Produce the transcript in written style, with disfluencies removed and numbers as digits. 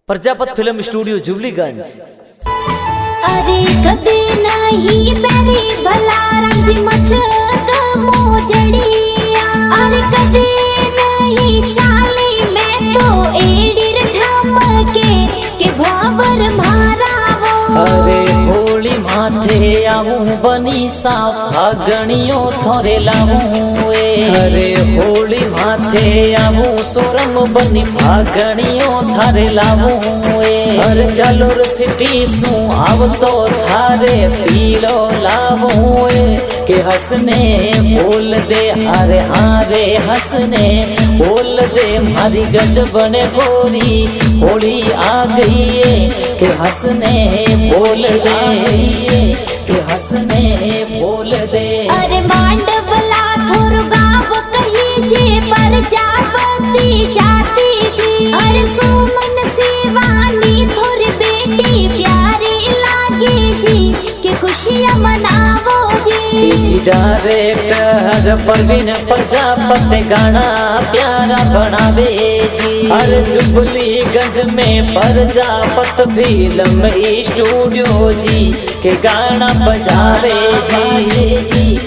Prajapat film studio जुबलीगंज। अरे कदे नहीं पैरी भला रंज मचक मोजड़िया। अरे कदे नहीं चाली मैं तो एडिर ठमके के भावर मारा वो। अरे होली माथे आऊं बनी साफ फागणियों थोरे लाऊं। अरे होली माथे आऊं सोरम बनी फागणियों थारे लाऊं। अरे चालो सिटी सू आव तो थारे पीलो लाऊं। के हंसने बोल दे हारे हारे हंसने बोल दे मारी गजबने गोरी होली आ गई है। के हंसने बोल दे के हंसने बोल दे। अरे मांडवला थोर गाव कही जे प्रजापति जाती जी। अरे सुमन शिवानी थोर बेटी प्यारी लागे जी के खुशियां मनावो जी। डायरेक्टर परवीन प्रजापति गाना प्यारा बनावे जी। अरे जुबलीगंज में प्रजापत फिल्म स्टूडियो जी के गाना बजावे जी।